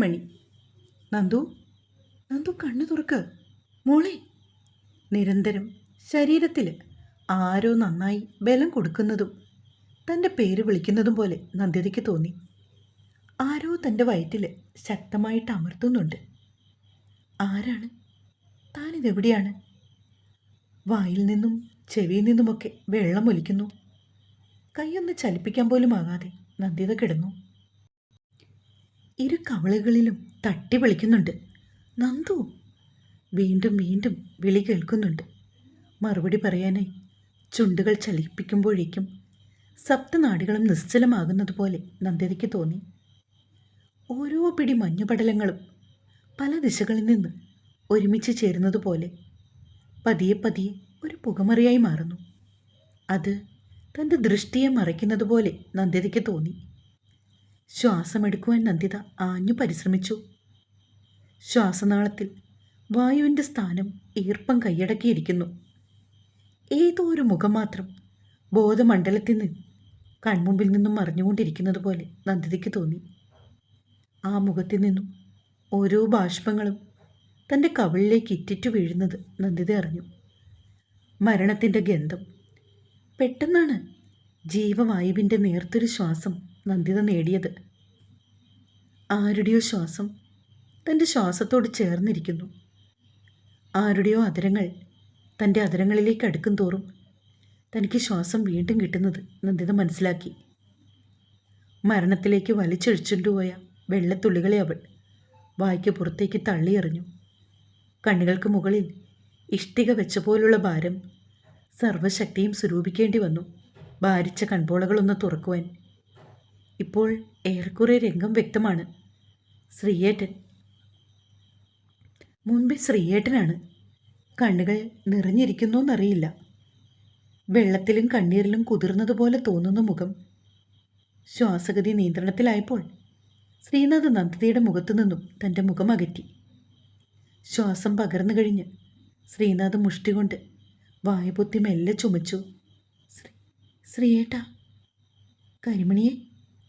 മണി. നന്ദു, നന്ദു കണ്ണു തുറക്ക് മോളെ. നിരന്തരം ശരീരത്തിൽ ആരോ നന്നായി ബലം കൊടുക്കുന്നതും തൻ്റെ പേര് വിളിക്കുന്നതും പോലെ നന്ദിതയ്ക്ക് തോന്നി. ആരോ തൻ്റെ വയറ്റിൽ ശക്തമായിട്ട് അമർത്തുന്നുണ്ട്. ആരാണ്? താനിതെവിടെയാണ്? വായിൽ നിന്നും ചെവിയിൽ നിന്നുമൊക്കെ വെള്ളം ഒലിക്കുന്നു. കൈയൊന്ന് ചലിപ്പിക്കാൻ പോലും ആകാതെ നന്ദിത കിടന്നു. ഇരു കവളുകളിലും തട്ടി വിളിക്കുന്നുണ്ട്, നന്ദു. വീണ്ടും വീണ്ടും വിളി കേൾക്കുന്നുണ്ട്. മറുപടി പറയാനായി ചുണ്ടുകൾ ചലിപ്പിക്കുമ്പോഴേക്കും സപ്തനാടികളും നിശ്ചലമാകുന്നത് പോലെ നന്ദിതയ്ക്ക് തോന്നി. ഓരോ പിടി മഞ്ഞുപടലങ്ങളും പല ദിശകളിൽ നിന്ന് ഒരുമിച്ച് ചേരുന്നത് പോലെ പതിയെ പതിയെ ഒരു പുകമറിയായി മാറുന്നു. അത് തൻ്റെ ദൃഷ്ടിയെ മറയ്ക്കുന്നത് പോലെ നന്ദിതയ്ക്ക് തോന്നി. ശ്വാസമെടുക്കുവാൻ നന്ദിത ആഞ്ഞു പരിശ്രമിച്ചു. ശ്വാസനാളത്തിൽ വായുവിൻ്റെ സ്ഥാനം ഈർപ്പം കൈയടക്കിയിരിക്കുന്നു. ഏതോ ഒരു മുഖം മാത്രം ബോധമണ്ഡലത്തിൽ നിന്ന് കൺമുമ്പിൽ നിന്നും മറിഞ്ഞുകൊണ്ടിരിക്കുന്നത് പോലെ നന്ദിതയ്ക്ക് തോന്നി. ആ മുഖത്തിൽ നിന്നും ഓരോ ബാഷ്പങ്ങളും തൻ്റെ കവിളിലേക്ക് ഇറ്റിറ്റു വീഴുന്നത് നന്ദിത അറിഞ്ഞു. മരണത്തിൻ്റെ ഗന്ധം. പെട്ടെന്നാണ് ജീവവായുവിൻ്റെ നേർത്തൊരു ശ്വാസം നന്ദിത നേടിയത്. ആരുടെയോ ശ്വാസം തൻ്റെ ശ്വാസത്തോട് ചേർന്നിരിക്കുന്നു. ആരുടെയോ അതരങ്ങൾ തൻ്റെ അതരങ്ങളിലേക്ക് അടുക്കും തോറും തനിക്ക് ശ്വാസം വീണ്ടും കിട്ടുന്നത് നന്ദിത മനസ്സിലാക്കി. മരണത്തിലേക്ക് വലിച്ചൊഴിച്ചുകൊണ്ടുപോയ വെള്ളത്തുള്ളികളെ അവൾ വായ്ക്ക് പുറത്തേക്ക് തള്ളിയെറിഞ്ഞു. കണ്ണുകൾക്ക് മുകളിൽ ഇഷ്ടിക വെച്ച പോലുള്ള ഭാരം സർവശക്തിയും സ്വരൂപിക്കേണ്ടി വന്നു ഭാരിച്ച കൺപോളകളൊന്ന് തുറക്കുവാൻ. ഇപ്പോൾ ഏറെക്കുറെ രംഗം വ്യക്തമാണ്. ശ്രീയേട്ടൻ. മുൻപേ ശ്രീയേട്ടനാണ്. കണ്ണുകൾ നിറഞ്ഞിരിക്കുന്നോന്നറിയില്ല. വെള്ളത്തിലും കണ്ണീരിലും കുതിർന്നതുപോലെ തോന്നുന്ന മുഖം. ശ്വാസഗതി നിയന്ത്രണത്തിലായപ്പോൾ ശ്രീനാഥ് നന്ദിതയുടെ മുഖത്തു നിന്നും തൻ്റെ മുഖം അകറ്റി. ശ്വാസം പകർന്നു കഴിഞ്ഞ് ശ്രീനാഥ് മുഷ്ടി കൊണ്ട് വായുപൊത്തി മെല്ലെ ചുമച്ചു. ശ്രീയേട്ടാ. കരിമണിയെ,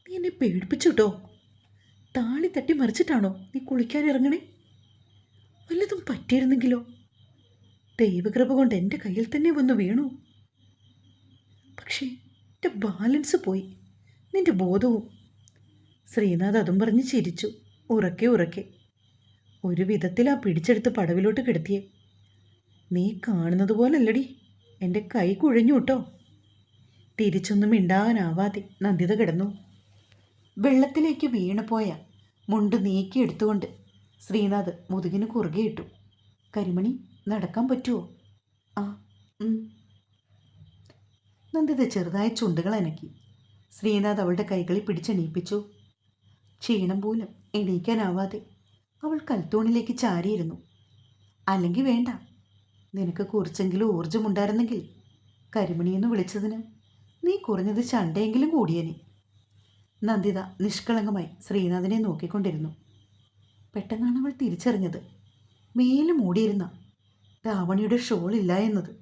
നീ എന്നെ പേടിപ്പിച്ചുട്ടോ. താളി തട്ടി മറിച്ചിട്ടാണോ നീ കുളിക്കാൻ ഇറങ്ങണേ? വല്ലതും പറ്റിയിരുന്നെങ്കിലോ? ദൈവകൃപ കൊണ്ട് എൻ്റെ കയ്യിൽ തന്നെ വന്ന് വീണു. പക്ഷേ എൻ്റെ ബാലൻസ് പോയി, നിൻ്റെ ബോധവും. ശ്രീനാഥ് അതും പറഞ്ഞ് ചിരിച്ചു, ഉറക്കെ ഉറക്കെ. ഒരു വിധത്തിൽ ആ പിടിച്ചെടുത്ത് പടവിലോട്ട് കിടത്തിയേ. നീ കാണുന്നത് പോലല്ലടി, എൻ്റെ കൈ കുഴഞ്ഞു കേട്ടോ. തിരിച്ചൊന്നും മിണ്ടാവാനാവാതെ നന്ദിത കിടന്നു. വെള്ളത്തിലേക്ക് വീണുപോയ മുണ്ട് നീക്കിയെടുത്തുകൊണ്ട് ശ്രീനാഥ് മുതുകിന് കുറുകെ ഇട്ടു. കരിമണി, നടക്കാൻ പറ്റുമോ? ആ. നന്ദിത ചെറുതായ ചുണ്ടുകൾ അനക്കി. ശ്രീനാഥ് അവളുടെ കൈകളിൽ പിടിച്ചെണീപ്പിച്ചു. ക്ഷീണം പോലും എണീക്കാനാവാതെ അവൾ കൽത്തൂണിലേക്ക് ചാരിയിരുന്നു. അല്ലെങ്കിൽ വേണ്ട, നിനക്ക് കുറച്ചെങ്കിലും ഊർജമുണ്ടായിരുന്നെങ്കിൽ കരിമണിയെന്ന് വിളിച്ചതിന് നീ കുറഞ്ഞത് ചണ്ടയെങ്കിലും കൂടിയനെ. നന്ദിത നിഷ്കളങ്കമായി ശ്രീനാഥിനെ നോക്കിക്കൊണ്ടിരുന്നു. പെട്ടെന്നാണ് അവൾ തിരിച്ചറിഞ്ഞത് മേല് മൂടിയിരുന്ന ധാവണിയുടെ ഷോൾ ഇല്ല എന്നത്.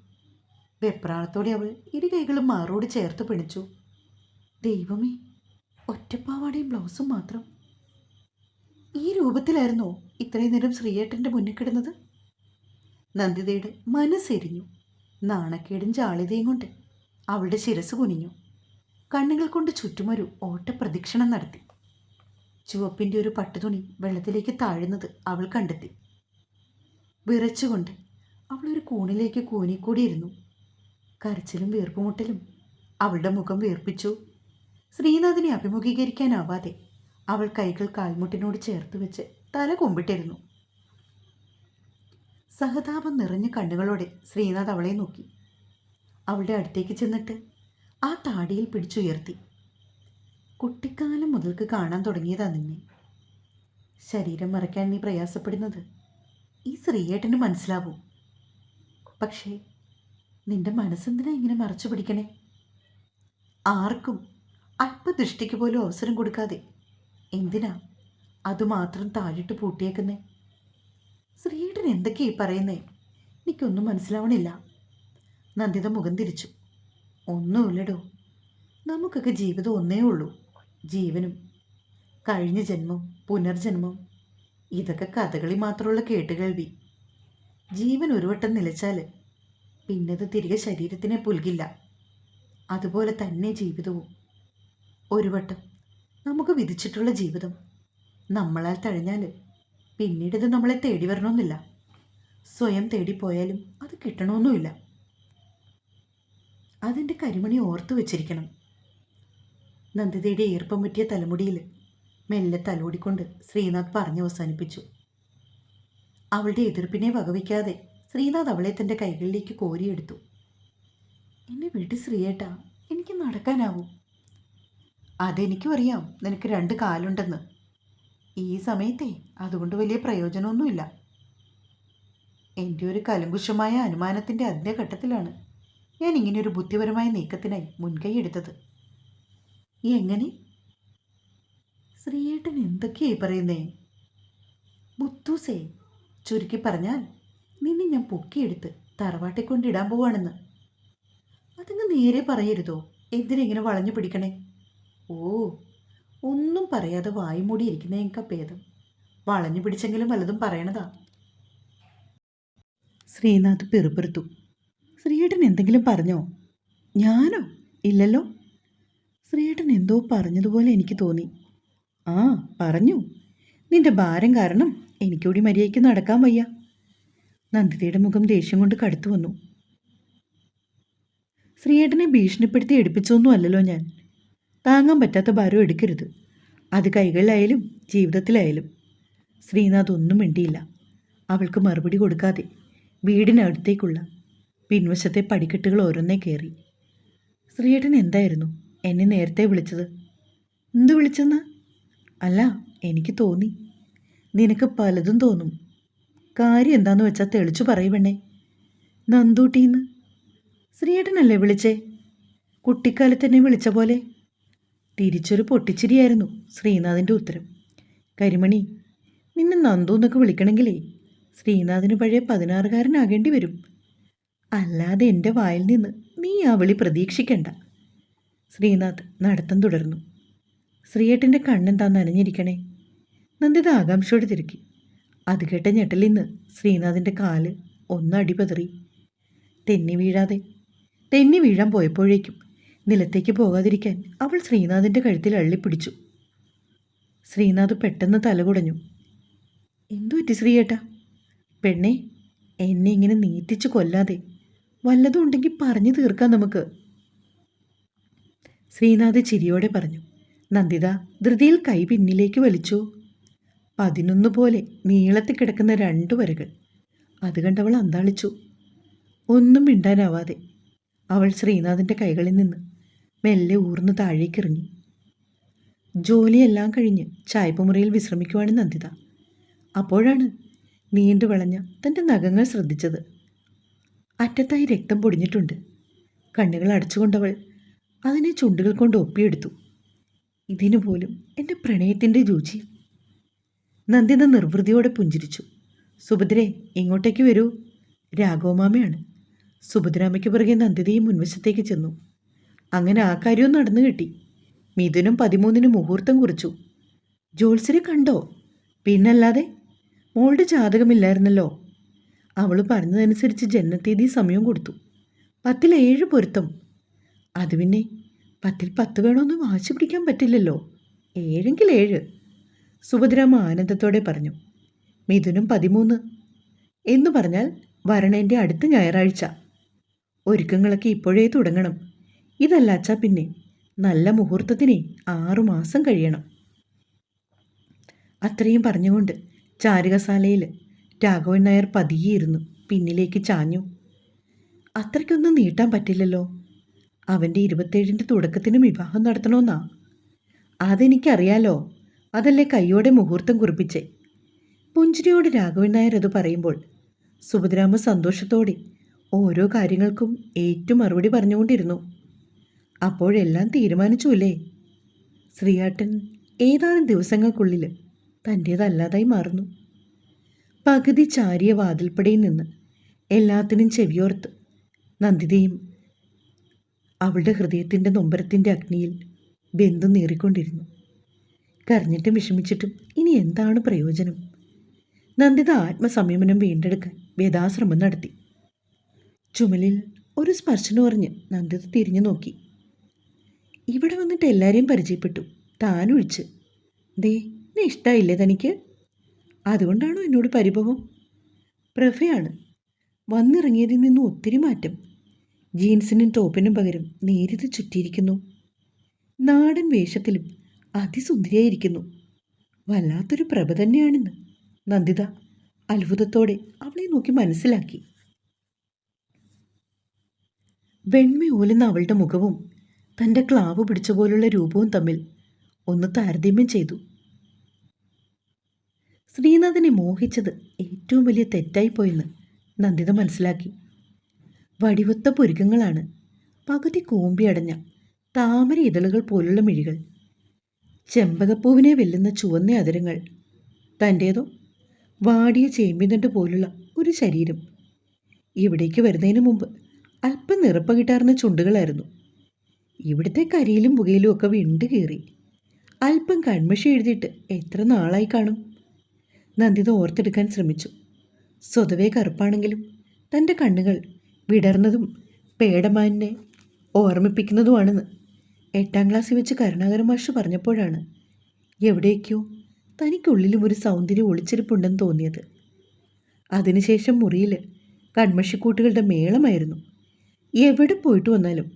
വെപ്രാളത്തോടെ അവൾ ഇരു കൈകളും മാറോട് ചേർത്ത് പിടിച്ചു. ദൈവമേ, ഒറ്റപ്പാവാടയും ബ്ലൗസും മാത്രം. ഈ രൂപത്തിലായിരുന്നോ ഇത്രയും നേരം ശ്രീയേട്ടൻ്റെ മുന്നിൽ കിടന്നത്? നന്ദിതയുടെ മനസ്സെരിഞ്ഞു. നാണക്കേടും ജാളിതയും കൊണ്ട് അവളുടെ ശിരസ് കുനിഞ്ഞു. കണ്ണുകൾ കൊണ്ട് ചുറ്റുമൊരു ഓട്ടപ്രദക്ഷിണം നടത്തി. ചുവപ്പിൻ്റെ ഒരു പട്ടുതുണി വെള്ളത്തിലേക്ക് താഴുന്നത് അവൾ കണ്ടെത്തി. വിറച്ചുകൊണ്ട് അവളൊരു കൂണിലേക്ക് കൂനിക്കൂടിയിരുന്നു. കരച്ചിലും വീർപ്പുമുട്ടലും അവളുടെ മുഖം വീർപ്പിച്ചു. ശ്രീനാഥിനെ അഭിമുഖീകരിക്കാനാവാതെ അവൾ കൈകൾ കാൽമുട്ടിനോട് ചേർത്ത് വെച്ച് തല കുമ്പിട്ടിരുന്നു. സഹതാപം നിറഞ്ഞ കണ്ണുകളോടെ ശ്രീനാഥ് അവളെ നോക്കി. അവളുടെ അടുത്തേക്ക് ചെന്നിട്ട് ആ താടിയിൽ പിടിച്ചുയർത്തി. കുട്ടിക്കാലം മുതൽക്ക് കാണാൻ തുടങ്ങിയതാ നിന്നെ. ശരീരം മറയ്ക്കാൻ നീ പ്രയാസപ്പെടുന്നത് ഈ ശ്രീയേട്ടന് മനസ്സിലാവും. പക്ഷേ നിന്റെ മനസ്സെന്തിനാ ഇങ്ങനെ മറച്ചു പിടിക്കണേ? ആർക്കും അല്പദൃഷ്ടിക്ക് പോലും അവസരം കൊടുക്കാതെ എന്തിനാ അതുമാത്രം താഴിട്ട് പൂട്ടിയേക്കുന്നേ? ശ്രീയേട്ടൻ എന്തൊക്കെയായി പറയുന്നേ? എനിക്കൊന്നും മനസ്സിലാവണില്ല. നന്ദിത മുഖം തിരിച്ചു. ഒന്നുമില്ലടോ, നമുക്കൊക്കെ ജീവിതം ഒന്നേ ഉള്ളൂ. ജീവനും കഴിഞ്ഞ ജന്മം, പുനർജന്മം, ഇതൊക്കെ കഥകളി മാത്രമുള്ള കേട്ടുകേൾവി. ജീവൻ ഒരു വട്ടം നിലച്ചാൽ പിന്നത് തിരികെ ശരീരത്തിനെ പുൽകില്ല. അതുപോലെ തന്നെ ജീവിതവും. ഒരു വട്ടം നമുക്ക് വിധിച്ചിട്ടുള്ള ജീവിതം നമ്മളാൽ തഴഞ്ഞാൽ പിന്നീട് ഇത് നമ്മളെ തേടി വരണമെന്നില്ല. സ്വയം തേടിപ്പോയാലും അത് കിട്ടണമെന്നുമില്ല. അതിൻ്റെ കരിമണി ഓർത്തു വെച്ചിരിക്കണം. നന്ദിതയുടെ ഈർപ്പം പറ്റിയ തലമുടിയിൽ മെല്ലെ തലോടിക്കൊണ്ട് ശ്രീനാഥ് പറഞ്ഞു അവസാനിപ്പിച്ചു. അവളുടെ എതിർപ്പിനെ വകവയ്ക്കാതെ ശ്രീനാഥ് അവളെ തൻ്റെ കൈകളിലേക്ക് കോരിയെടുത്തു. എന്നെ വീട്ടിൽ ശ്രീയേട്ടാ, എനിക്ക് നടക്കാനാവും. അതെനിക്കും അറിയാം, നിനക്ക് 2 കാലുണ്ടെന്ന്. ഈ സമയത്തെ അതുകൊണ്ട് വലിയ പ്രയോജനമൊന്നുമില്ല. എൻ്റെ ഒരു കലങ്കുശമായ അനുമാനത്തിൻ്റെ അന്ത്യഘട്ടത്തിലാണ് ഞാൻ ഇങ്ങനെയൊരു ബുദ്ധിപരമായ നീക്കത്തിനായി മുൻകൈ എടുത്തത്. എങ്ങനെ? ശ്രീയേട്ടൻ എന്തൊക്കെയായി പറയുന്നേ? മുത്തൂസേ, ചുരുക്കി പറഞ്ഞാൽ നിന്നെ ഞാൻ പൊക്കിയെടുത്ത് തറവാട്ടെ കൊണ്ടിടാൻ പോവാണെന്ന്. അതങ്ങ് നേരെ പറയരുതോ? എന്തിനെങ്ങനെ വളഞ്ഞു പിടിക്കണേ? ഓ, ഒന്നും പറയാതെ വായി മൂടിയിരിക്കുന്നതിനേക്കാൾ ഭേദം വളഞ്ഞു പിടിച്ചെങ്കിലും വല്ലതും പറയണതാ. ശ്രീനാഥ് പിറുപിറുത്തു. ശ്രീയേട്ടൻ എന്തെങ്കിലും പറഞ്ഞോ? ഞാനോ? ഇല്ലല്ലോ. ശ്രീയേട്ടൻ എന്തോ പറഞ്ഞതുപോലെ എനിക്ക് തോന്നി. ആ, പറഞ്ഞു. നിന്റെ ഭാരം കാരണം എനിക്കൂടി മര്യാദയ്ക്ക് നടക്കാൻ വയ്യ. നന്ദിതയുടെ മുഖം ദേഷ്യം കൊണ്ട് കടുത്തു വന്നു. ശ്രീയേട്ടനെ ഭീഷണിപ്പെടുത്തി എടുപ്പിച്ചൊന്നും അല്ലല്ലോ ഞാൻ. താങ്ങാൻ പറ്റാത്ത ഭാരം എടുക്കരുത്. അത് കൈകളിലായാലും ജീവിതത്തിലായാലും. ശ്രീനാഥ് ഒന്നും മിണ്ടിയില്ല. അവൾക്ക് മറുപടി കൊടുക്കാതെ വീടിനടുത്തേക്കുള്ള പിൻവശത്തെ പടിക്കെട്ടുകൾ ഓരോന്നേ കയറി. ശ്രീയേട്ടൻ എന്തായിരുന്നു എന്നെ നേരത്തെ വിളിച്ചത്? എന്ത് വിളിച്ചെന്ന്? അല്ല, എനിക്ക് തോന്നി. നിനക്ക് പലതും തോന്നും. കാര്യം എന്താന്ന് വെച്ചാൽ തെളിച്ചു പറയുവണ്ണേ. നന്ദൂട്ടീന്ന്. ശ്രീയേട്ടനല്ലേ വിളിച്ചേ? കുട്ടിക്കാലത്ത് എന്നെ വിളിച്ച പോലെ. തിരിച്ചൊരു പൊട്ടിച്ചിരിയായിരുന്നു ശ്രീനാഥിൻ്റെ ഉത്തരം. കരിമണി, നിന്നെ നന്ദു എന്നൊക്കെ വിളിക്കണമെങ്കിലേ ശ്രീനാഥിന് പഴയ 16കാരനാകേണ്ടി വരും. അല്ലാതെ എൻ്റെ വായിൽ നിന്ന് നീ ആ വിളി പ്രതീക്ഷിക്കണ്ട. ശ്രീനാഥ് നടത്തം തുടർന്നു. ശ്രീയേട്ടൻ്റെ കണ്ണെന്താ നനഞ്ഞിരിക്കണേ? നന്ദിത ആകാംക്ഷയോടെ തിരുക്കി. അത് കേട്ട ഞെട്ടലിൽ നിന്ന് ശ്രീനാഥിൻ്റെ കാല് ഒന്നടി പതറി. തെന്നി വീഴാൻ പോയപ്പോഴേക്കും നിലത്തേക്ക് പോകാതിരിക്കാൻ അവൾ ശ്രീനാഥിൻ്റെ കഴുത്തിൽ അള്ളിപ്പിടിച്ചു. ശ്രീനാഥ് പെട്ടെന്ന് തലകുടഞ്ഞു. എന്തു പറ്റി ശ്രീയേട്ടാ? പെണ്ണെ, എന്നെ ഇങ്ങനെ നീറ്റിച്ച് കൊല്ലാതെ വല്ലതും ഉണ്ടെങ്കിൽ പറഞ്ഞു തീർക്കാം നമുക്ക്. ശ്രീനാഥ് ചിരിയോടെ പറഞ്ഞു. നന്ദിത ധൃതിയിൽ കൈ പിന്നിലേക്ക് വലിച്ചു. 11 പോലെ നീളത്തിൽ കിടക്കുന്ന 2 വരകൾ. അത് കണ്ടവൾ അന്താളിച്ചു. ഒന്നും മിണ്ടാനാവാതെ അവൾ ശ്രീനാഥിൻ്റെ കൈകളിൽ നിന്ന് മെല്ലെ ഊർന്ന് താഴേക്കിറങ്ങി. ജോലിയെല്ലാം കഴിഞ്ഞ് ചായപ്പുമുറിയിൽ വിശ്രമിക്കുവാണ് നന്ദിത. അപ്പോഴാണ് നീണ്ടു വളഞ്ഞ തൻ്റെ നഖങ്ങൾ ശ്രദ്ധിച്ചത്. അറ്റത്തായി രക്തം പൊടിഞ്ഞിട്ടുണ്ട്. കണ്ണുകൾ അടച്ചുകൊണ്ടവൾ അതിനെ ചുണ്ടുകൾ കൊണ്ട് ഒപ്പിയെടുത്തു. ഇതിനു പോലും എൻ്റെ പ്രണയത്തിൻ്റെ രുചി. നന്ദിത നിർവൃതിയോടെ പുഞ്ചിരിച്ചു. സുഭദ്രേ, ഇങ്ങോട്ടേക്ക് വരൂ. രാഘവമാമയാണ്. സുഭദ്രാമയ്ക്ക് പിറകെ നന്ദിതയും മുൻവശത്തേക്ക് ചെന്നു. അങ്ങനെ ആ കാര്യവും നടന്നു കിട്ടി. മിഥുനും 13-ന് മുഹൂർത്തം കുറിച്ചു. ജോത്സ്യരെ കണ്ടോ? പിന്നല്ലാതെ. മോളുടെ ജാതകമില്ലായിരുന്നല്ലോ. അവൾ പറഞ്ഞതനുസരിച്ച് ജനനത്തീയതി സമയവും കൊടുത്തു. 10-ൽ 7 പൊരുത്തം. അത് പിന്നെ 10-ൽ 10 വേണമെന്ന് വാശി പിടിക്കാൻ പറ്റില്ലല്ലോ. 7-എങ്കിൽ 7. സുഭദ്രാമ ആനന്ദത്തോടെ പറഞ്ഞു. മിഥുനും 13 എന്ന് പറഞ്ഞാൽ വരണേൻ്റെ അടുത്ത ഞായറാഴ്ച. ഒരുക്കങ്ങളൊക്കെ ഇപ്പോഴേ തുടങ്ങണം. ഇതല്ലാച്ചാ പിന്നെ നല്ല മുഹൂർത്തത്തിന് 6 മാസം കഴിയണം. അത്രയും പറഞ്ഞുകൊണ്ട് ചാരുകസാലയിൽ രാഘവൻ നായർ പതിയെയിരുന്നു പിന്നിലേക്ക് ചാഞ്ഞു. അത്രയ്ക്കൊന്നും നീട്ടാൻ പറ്റില്ലല്ലോ. അവൻ്റെ 27-ൻ്റെ തുടക്കത്തിന് വിവാഹം നടത്തണമെന്നാ. അതെനിക്കറിയാലോ. അതല്ലേ കയ്യോടെ മുഹൂർത്തം കുറിപ്പിച്ചേ. പുഞ്ചിരിയോട് രാഘവൻ നായർ അത് പറയുമ്പോൾ സുഭദ്രാമ സന്തോഷത്തോടെ ഓരോ കാര്യങ്ങൾക്കും ഏറ്റു മറുപടി പറഞ്ഞുകൊണ്ടിരുന്നു. അപ്പോഴെല്ലാം തീരുമാനിച്ചു അല്ലേ? ശ്രീയേട്ടൻ ഏതാനും ദിവസങ്ങൾക്കുള്ളിൽ തൻ്റേതല്ലാതായി മാറുന്നു. പകുതി ചാരിയ വാതിൽപ്പടിയിൽ നിന്ന് എല്ലാത്തിനും ചെവിയോർത്ത് നന്ദിതയും അവളുടെ ഹൃദയത്തിൻ്റെ നൊമ്പരത്തിൻ്റെ അഗ്നിയിൽ ബന്ധു നീറിക്കൊണ്ടിരുന്നു. കരഞ്ഞിട്ടും വിഷമിച്ചിട്ടും ഇനി എന്താണ് പ്രയോജനം? നന്ദിത ആത്മസംയമനം വീണ്ടെടുക്കാൻ വ്യഥാശ്രമം നടത്തി. ചുമലിൽ ഒരു സ്പർശനം പറഞ്ഞ് നന്ദിത തിരിഞ്ഞു നോക്കി. ഇവിടെ വന്നിട്ട് എല്ലാവരെയും പരിചയപ്പെട്ടു, താനൊഴിച്ച്. ദേ, നീ ഇഷ്ടമായില്ലേ തനിക്ക്? അതുകൊണ്ടാണോ എന്നോട് പരിഭവം? പ്രഭയാണ്. വന്നിറങ്ങിയതിൽ നിന്നും ഒത്തിരി മാറ്റം. ജീൻസിനും ടോപ്പിനും പകരം നേരിത് ചുറ്റിയിരിക്കുന്നു. നാടൻ വേഷത്തിലും അതിസുന്ദരിയായിരിക്കുന്നു. വല്ലാത്തൊരു പ്രഭ തന്നെയാണെന്ന് നന്ദിത അത്ഭുതത്തോടെ അവളെ നോക്കി മനസ്സിലാക്കി. വെണ്മയോലുന്ന അവളുടെ മുഖവും തൻ്റെ ക്ലാവ് പിടിച്ച പോലുള്ള രൂപവും തമ്മിൽ ഒന്ന് താരതമ്യം ചെയ്തു. ശ്രീനാഥനെ മോഹിച്ചത് ഏറ്റവും വലിയ തെറ്റായിപ്പോയെന്ന് നന്ദിത മനസ്സിലാക്കി. വടിവൊത്ത പുരുക്കങ്ങളാണ്, പകുതി കൂമ്പിയടഞ്ഞ താമര ഇതളുകൾ പോലുള്ള മിഴികൾ, ചെമ്പകപ്പൂവിനെ വെല്ലുന്ന ചുവന്ന അതിരങ്ങൾ, തൻ്റേതോ വാടിയ ചേമ്പിതണ്ട് പോലുള്ള ഒരു ശരീരം. ഇവിടേക്ക് വരുന്നതിന് മുമ്പ് അല്പം നിറപ്പകിട്ടാർന്ന ചുണ്ടുകളായിരുന്നു. ഇവിടുത്തെ കരിയിലും പുകയിലും ഒക്കെ വിണ്ടു കീറി. അല്പം കൺമഷി എഴുതിയിട്ട് എത്ര നാളായി കാണും? നന്ദിത ഓർത്തെടുക്കാൻ ശ്രമിച്ചു. സ്വതവേ കറുപ്പാണെങ്കിലും തൻ്റെ കണ്ണുകൾ വിടർന്നതും പേടമാനെ ഓർമ്മിപ്പിക്കുന്നതുമാണെന്ന് 8ാം ക്ലാസ്സിൽ വെച്ച് കരുണാകര മാഷ് പറഞ്ഞപ്പോഴാണ് എവിടേക്കോ തനിക്കുള്ളിലും ഒരു സൗന്ദര്യം ഒളിച്ചിരിപ്പുണ്ടെന്ന് തോന്നിയത്. അതിനുശേഷം മുറിയിൽ കൺമഷിക്കൂട്ടുകളുടെ മേളമായിരുന്നു. എവിടെ പോയിട്ട് വന്നാലും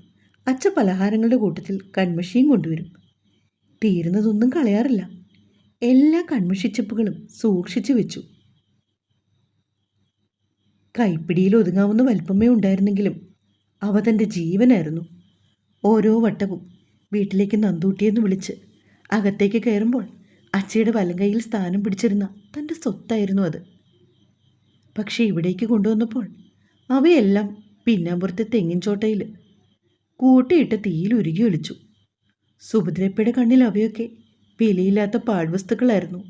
അച്ഛ പലഹാരങ്ങളുടെ കൂട്ടത്തിൽ കൺമഷിയും കൊണ്ടുവരും. തീരുന്നതൊന്നും കളയാറില്ല. എല്ലാ കൺമഷിച്ചിപ്പുകളും സൂക്ഷിച്ചു വെച്ചു. കൈപ്പിടിയിൽ ഒതുങ്ങാവുന്ന വലിപ്പമേ ഉണ്ടായിരുന്നെങ്കിലും അവ തൻ്റെ ജീവനായിരുന്നു. ഓരോ വട്ടവും വീട്ടിലേക്ക് നന്ദൂട്ടിയെന്ന് വിളിച്ച് അകത്തേക്ക് കയറുമ്പോൾ അച്ഛയുടെ വലങ്കയിൽ സ്ഥാനം പിടിച്ചിരുന്ന തൻ്റെ സ്വത്തായിരുന്നു അത്. പക്ഷേ ഇവിടേക്ക് കൊണ്ടുവന്നപ്പോൾ അവയെല്ലാം പിന്നാമ്പുറത്തെ തെങ്ങിൻ ചോട്ടയിൽ കൂട്ടിയിട്ട് തീയിൽ ഉരുകി ഒലിച്ചു. സുഭദ്രപ്പയുടെ കണ്ണിൽ അവയൊക്കെ വിലയില്ലാത്ത പാഴ്വസ്തുക്കളായിരുന്നു.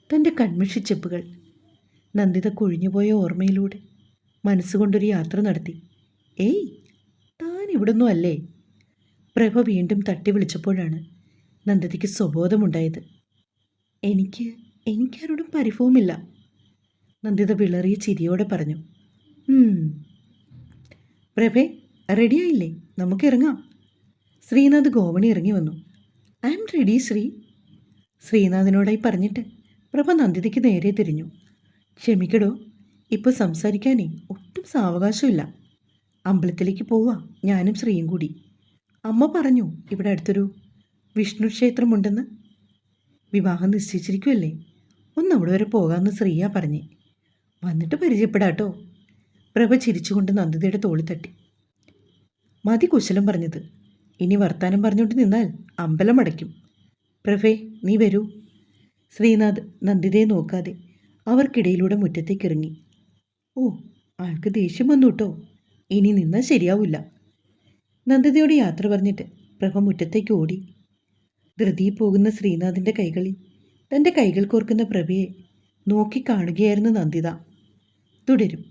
തൻ്റെ കൺമഷിച്ചെപ്പുകൾ. നന്ദിത കൊഴിഞ്ഞുപോയ ഓർമ്മയിലൂടെ മനസ്സുകൊണ്ടൊരു യാത്ര നടത്തി. ഏയ്, താൻ ഇവിടുന്നും അല്ലേ? പ്രഭ വീണ്ടും തട്ടി വിളിച്ചപ്പോഴാണ് നന്ദിതയ്ക്ക് സ്വബോധമുണ്ടായത്. എനിക്കാരോടും പരിഭവമില്ല, നന്ദിത വിളറിയ ചിരിയോടെ പറഞ്ഞു. പ്രഭേ, റെഡിയായില്ലേ? നമുക്കിറങ്ങാം. ശ്രീനാഥ് ഗോവണി ഇറങ്ങി വന്നു. I am ready Sree. ശ്രീനാഥിനോടായി പറഞ്ഞിട്ട് പ്രഭ നന്ദിതയ്ക്ക് നേരെ തിരിഞ്ഞു. ക്ഷമിക്കടോ, ഇപ്പോൾ സംസാരിക്കാനേ ഒട്ടും സാവകാശമില്ല. അമ്പലത്തിലേക്ക് പോവാം, ഞാനും ശ്രീയും കൂടി. അമ്മ പറഞ്ഞു ഇവിടെ അടുത്തൊരു വിഷ്ണു ക്ഷേത്രമുണ്ടെന്ന്. വിവാഹം നിശ്ചയിച്ചിരിക്കുമല്ലേ, ഒന്ന് അവിടെ വരെ പോകാമെന്ന് ശ്രീയാ പറഞ്ഞേ. വന്നിട്ട് പരിചയപ്പെടാട്ടോ. പ്രഭ ചിരിച്ചുകൊണ്ട് നന്ദിതയുടെ തോളി തട്ടി. മതി കുശലം പറഞ്ഞത്. ഇനി വർത്താനം പറഞ്ഞുകൊണ്ട് നിന്നാൽ അമ്പലം അടയ്ക്കും. പ്രഭേ, നീ വരൂ. ശ്രീനാഥ് നന്ദിതയെ നോക്കാതെ അവർക്കിടയിലൂടെ മുറ്റത്തേക്ക് ഇറങ്ങി. ഓ, ആൾക്ക് ദേഷ്യം വന്നു കേട്ടോ. ഇനി നിന്നാൽ ശരിയാവില്ല. നന്ദിതയോട് യാത്ര പറഞ്ഞിട്ട് പ്രഭ മുറ്റത്തേക്ക് ഓടി. ധൃതിയിൽ പോകുന്ന ശ്രീനാഥിൻ്റെ കൈകളിൽ തൻ്റെ കൈകൾ കോർക്കുന്ന പ്രഭയെ നോക്കി കാണുകയായിരുന്നു നന്ദിത. തുടരും.